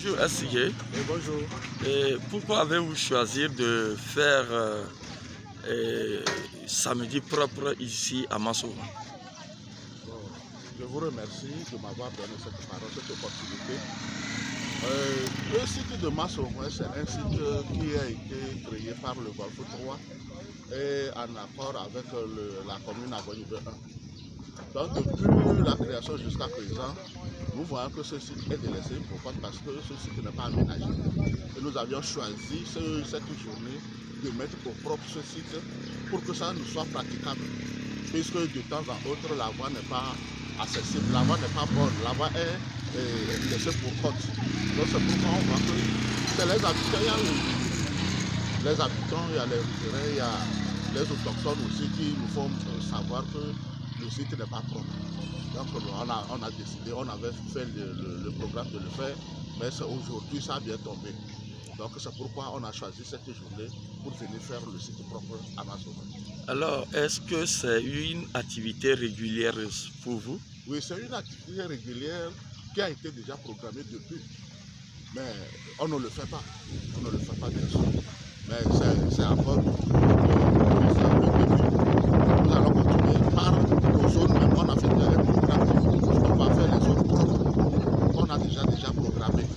Bonjour SIG. Bonjour. Et pourquoi avez-vous choisi de faire samedi propre ici à Massovo? Bon, je vous remercie de m'avoir donné cette parole, cette opportunité. Le site de Massovo, c'est un site qui a été créé par le Golfe 3 et en accord avec la commune Agogne 1. Donc depuis la création jusqu'à présent, nous voyons que ce site est délaissé. Pourquoi? Parce que ce site n'est pas aménagé. Et nous avions choisi cette journée de mettre au propre ce site pour que ça nous soit praticable. Puisque de temps en autre, la voie n'est pas accessible, la voie n'est pas bonne, la voie est laissée pour compte. Donc c'est pourquoi on voit que c'est les habitants, il y a les riverains, il y a les autochtones aussi qui nous font savoir que le site n'est pas propre. Donc on a décidé, on avait fait le programme de le faire, mais aujourd'hui ça a bien tombé. Donc c'est pourquoi on a choisi cette journée pour venir faire le site propre à Massovo. Alors, est-ce que c'est une activité régulière pour vous? Oui, c'est une activité régulière qui a été déjà programmée depuis, mais on ne le fait pas. On ne le fait pas bien sûr. Mais c'est encore le début. Nous allons continuer par nos zones, même on a fait un programme, on va faire les zones propres qu'on a déjà programmées.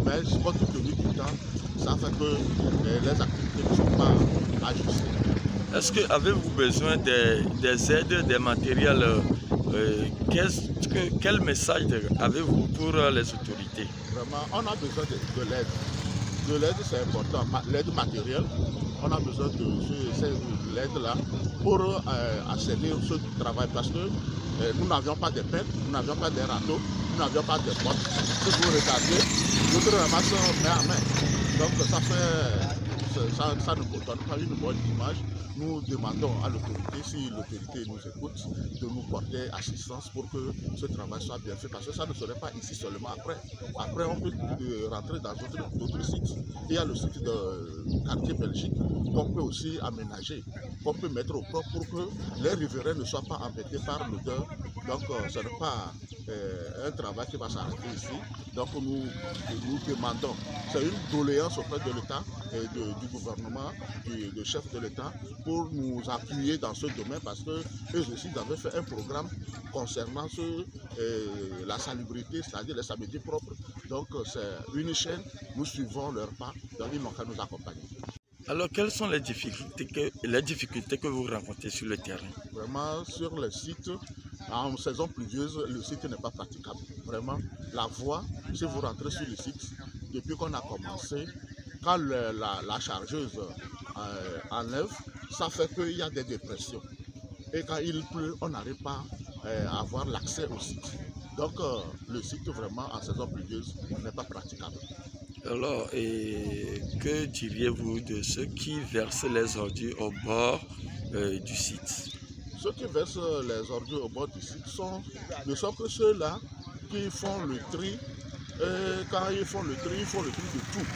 Mais compte tenu du temps, ça fait que les activités ne sont pas ajustées. Est-ce que avez-vous besoin des aides, des matériels? Quel message avez-vous pour les autorités? Vraiment, on a besoin de l'aide. De l'aide, c'est important. L'aide matérielle, on a besoin de l'aide-là pour assainir ce travail parce que nous n'avions pas de pelles, nous n'avions pas de râteaux, nous n'avions pas de bottes. Si vous regardez, notre ramasse main à main. Donc ça ne donne pas une bonne image. Nous demandons à l'autorité, si l'autorité nous écoute, de nous porter assistance pour que ce travail soit bien fait. Parce que ça ne serait pas ici seulement après. Après, on peut rentrer dans d'autres sites. Il y a le site de quartier Belgique qu'on peut aussi aménager, qu'on peut mettre au propre pour que les riverains ne soient pas embêtés par l'odeur. Donc, ce n'est pas un travail qui va s'arrêter ici. Donc, nous demandons, c'est une doléance auprès de l'État et du gouvernement, du chef de l'État, pour nous appuyer dans ce domaine parce qu'eux aussi avaient fait un programme concernant la salubrité, c'est-à-dire les samedis propres. Donc, c'est une chaîne, nous suivons leur pas, donc ils n'ont qu'à nous accompagner. Alors, quelles sont les difficultés que vous rencontrez sur le terrain? Vraiment, sur le site, en saison pluvieuse, le site n'est pas praticable. Vraiment, la voie, si vous rentrez sur le site, depuis qu'on a commencé, quand la chargeuse enlève, ça fait qu'il y a des dépressions. Et quand il pleut, on n'arrive pas à avoir l'accès au site. Donc, le site, vraiment, en saison pluvieuse, n'est pas praticable. Alors, que diriez-vous de ceux qui versent les ordures au bord du site? Ceux qui versent les ordures au bord du site ne sont que ceux-là qui font le tri. Et quand ils font le tri de tout.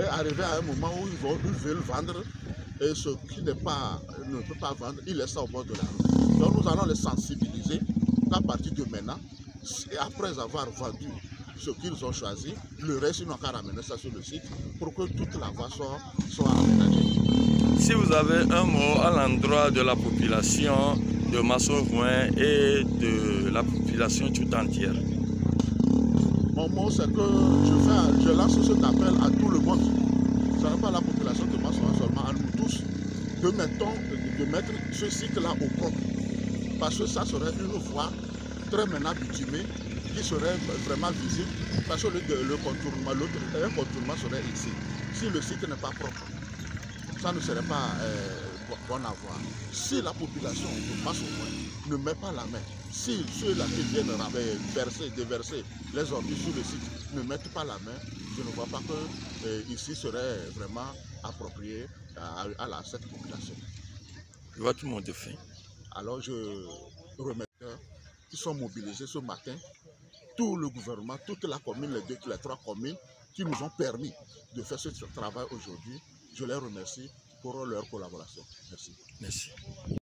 Et arrivé à un moment où ils veulent vendre, et ce qui ne peut pas vendre, ils laissent ça au bord de la rue. Donc nous allons les sensibiliser qu'à partir de maintenant, et après avoir vendu ce qu'ils ont choisi, le reste, ils n'ont qu'à ramener ça sur le site pour que toute la voie soit aménagée. Si vous avez un mot à l'endroit de la population de Massovo et de la population tout entière. Mon mot, c'est que je lance cet appel à tout le monde. Ce n'est pas la population de Massovo seulement, à nous tous, de mettre ce site-là au propre. Parce que ça serait une voie très maintenant bitumée, qui serait vraiment visible, parce que le contournement, un contournement serait ici. Si le site n'est pas propre, ça ne serait pas bon à voir. Si la population de Massovo ne met pas la main, si ceux-là qui viennent déverser les ordures sur le site ne mettent pas la main, je ne vois pas que ici serait vraiment approprié à cette population. Votre mot de fin. Alors je remercie qui sont mobilisés ce matin, tout le gouvernement, toute la commune, les trois communes qui nous ont permis de faire ce travail aujourd'hui. Je les remercie pour leur collaboration. Merci. Merci.